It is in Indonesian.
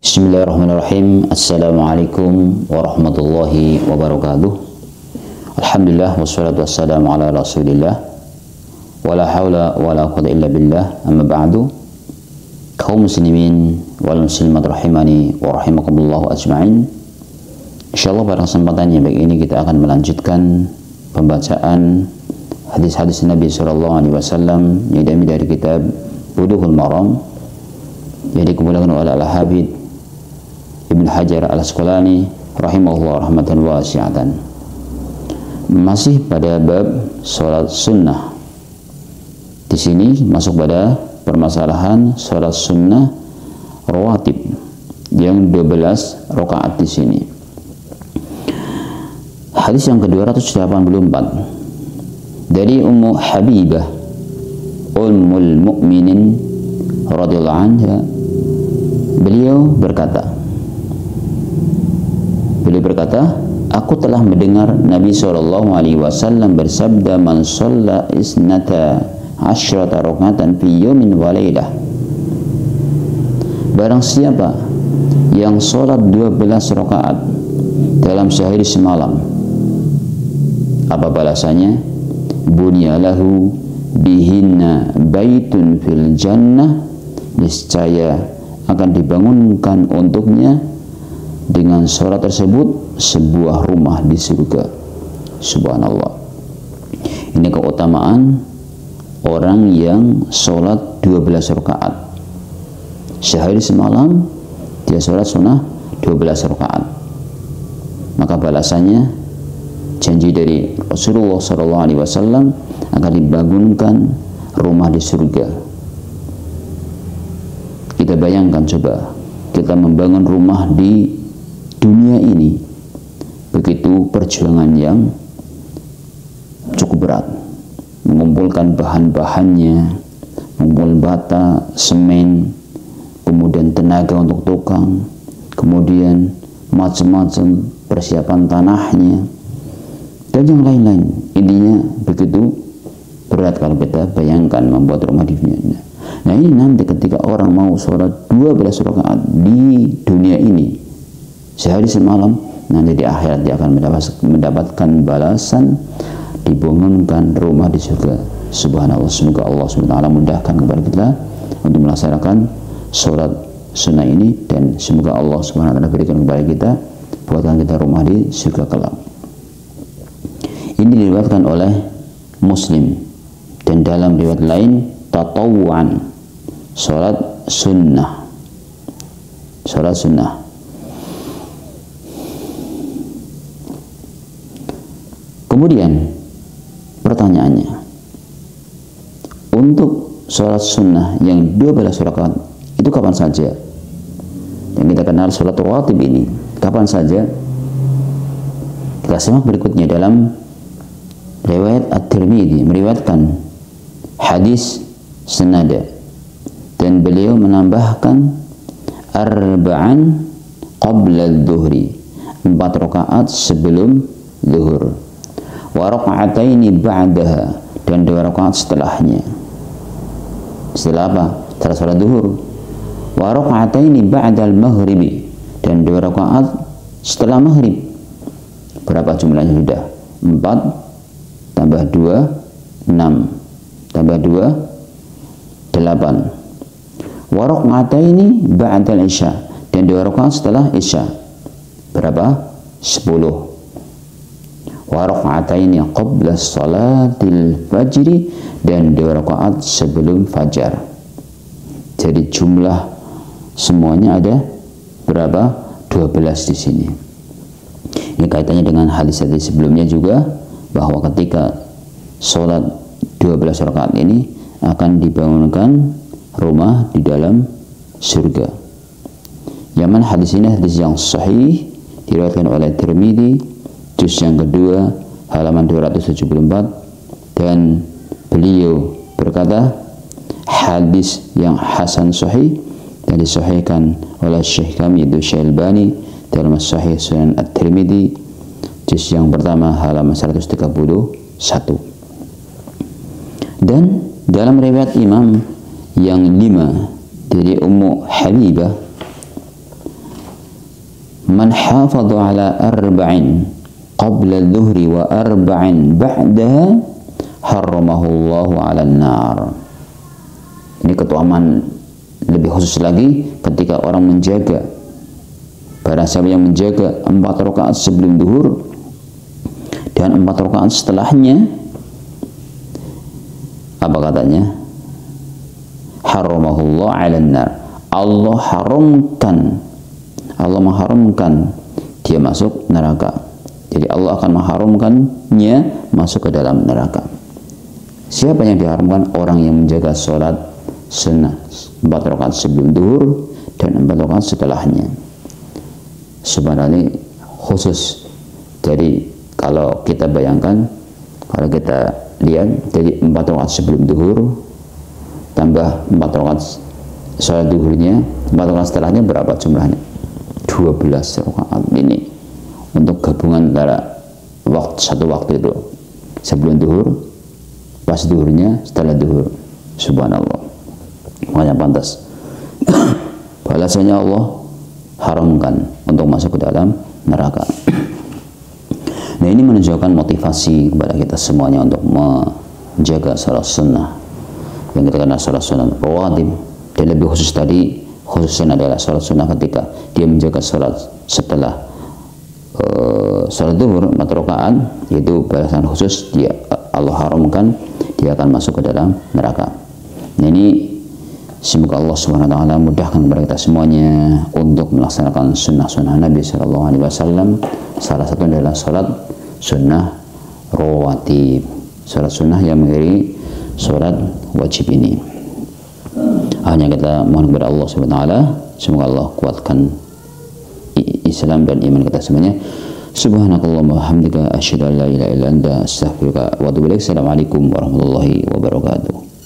Bismillahirrahmanirrahim. Assalamualaikum warahmatullahi wabarakatuh. Alhamdulillah wassalatu wassalamu ala rasulillah wala hawla wala quwwata illa billah. Amma ba'du. Kaum muslimin wal muslimat rahimani wa rahimakumullah ajma'in. Insyaallah pada kesempatan yang baik ini kita akan melanjutkan pembacaan hadis-hadis Nabi sallallahu alaihi wasallam yang diambil dari kitab Bulughul Maram yang dikumpulkan oleh Al-Habib Ibnu Hajar Al-Asqalani rahimahullah rahmatan wasi'atan. Masih pada bab salat sunnah. Di sini masuk pada permasalahan salat sunnah rawatib yang 12 rakaat di sini. Hadis yang ke-284 dari Ummu Habibah Ummul Mukminin radhiyallahu anha. Beliau berkata, aku telah mendengar Nabi SAW bersabda, man shalla isnata asyrata raka'atan fi yawmin wa lailah. Barang siapa yang sholat 12 rakaat dalam sehari semalam, apa balasannya? Bunyalahu bihinna baitun fil jannah, niscaya akan dibangunkan untuknya dengan sholat tersebut sebuah rumah di surga. Subhanallah. Ini keutamaan orang yang sholat 12 rakaat sehari semalam. Dia sholat sunnah 12 rakaat, maka balasannya janji dari Rasulullah SAW akan dibangunkan rumah di surga. Kita bayangkan coba, kita membangun rumah di dunia ini, begitu perjuangan yang cukup berat, mengumpulkan bahan-bahannya, mengumpulkan bata, semen, kemudian tenaga untuk tukang, kemudian macam-macam persiapan tanahnya, dan yang lain-lain. Intinya begitu berat kalau kita bayangkan membuat rumah di dunia. Nah ini nanti ketika orang mau sholat 12 rakaat di dunia ini sehari semalam, nanti di akhirat dia akan mendapatkan balasan, dibangunkan rumah di surga. Subhanallah. Semoga Allah SWT mudahkan kepada kita untuk melaksanakan sholat sunnah ini, dan semoga Allah SWT berikan kepada kita, buatkan kita rumah di surga kelak. Ini diriwayatkan oleh Muslim, dan dalam riwayat lain tatawuan, sholat sunnah. Kemudian pertanyaannya, untuk sholat sunnah yang 12 rakaat itu kapan saja? Yang kita kenal sholat rawatib ini kapan saja? Kita simak berikutnya dalam riwayat At-Tirmidzi, meriwayatkan hadis senada, dan beliau menambahkan arba'an qabla adh-dhuhri, 4 rakaat sebelum zuhur, wa raka'ataini ba'daha, dan 2 rakaat setelahnya. Setelah apa? Setelah salat zuhur. Wa raka'ataini ba'dal maghribi, dan 2 rakaat setelah maghrib. Berapa jumlahnya sudah? 4 tambah 2 6 tambah 2 8. Wa raka'ataini ba'dal isya, dan 2 rakaat setelah isya. Berapa? 10. Wa raka'ataini qabla salatil fajri, dan 2 rakaat sebelum fajar. Jadi jumlah semuanya ada berapa? 12 di sini. Ini kaitannya dengan hadis sebelumnya juga, bahwa ketika sholat 12 rakaat ini akan dibangunkan rumah di dalam surga. Yaman hadis ini hadis yang sahih, diriwayatkan oleh Tirmidzi juz yang kedua halaman 274, dan beliau berkata hadis yang hasan sahih, dan disahihkan oleh Syekh kami itu Syekh Albani dalam Sahih Sunan At-Tirmidzi juz yang pertama halaman 131. Dan dalam riwayat Imam yang 5 dari Ummu Habibah man hafadha ala arba'in qabla dhuhri wa arba'in ba'daha harramahu Allahu 'alan nar. Ini keutamaan lebih khusus lagi ketika orang menjaga, barang siapa yang menjaga 4 rakaat sebelum zuhur dan 4 rakaat setelahnya, apa katanya? Harramahu Allah 'alan nar. Allah mengharamkan dia masuk neraka. Jadi Allah akan mengharamkannya masuk ke dalam neraka. Siapa yang diharamkan? Orang yang menjaga sholat sunnah 4 rakaat sebelum zuhur dan 4 rakaat setelahnya. Subhanallah, khusus. Jadi kalau kita bayangkan, kalau kita lihat, jadi 4 rakaat sebelum zuhur tambah 4 rakaat sholat zuhurnya, 4 rakaat setelahnya berapa jumlahnya? 12 rakaat ini untuk gabungan antara satu waktu itu, sebelum zuhur, pas zuhurnya, setelah zuhur. Subhanallah, makanya pantas balasannya Allah haramkan untuk masuk ke dalam neraka. Nah, ini menunjukkan motivasi kepada kita semuanya untuk menjaga salat sunnah yang kita kenal salat sunnah rawatib, dan lebih khusus tadi, khususnya adalah salat sunnah ketika dia menjaga salat setelah salat zuhur 4 rakaat, yaitu balasan khusus dia Allah haramkan, dia akan masuk ke dalam neraka. Nah, ini semoga Allah Subhanahu wa taala mudahkan kepada kita semuanya untuk melaksanakan sunnah-sunnah Nabi sallallahu alaihi wasallam. Salah satu adalah salat sunnah rawatib, salat sunnah yang mengiringi salat wajib ini. Hanya kita mohon kepada Allah Subhanahu wa taala, semoga Allah kuatkan Islam dan iman kita semuanya. Subhanakallahumma wa bihamdika asyhadu an la ilaha illa anta astaghfiruka wa atubu ilaik. Assalamualaikum warahmatullahi wabarakatuh.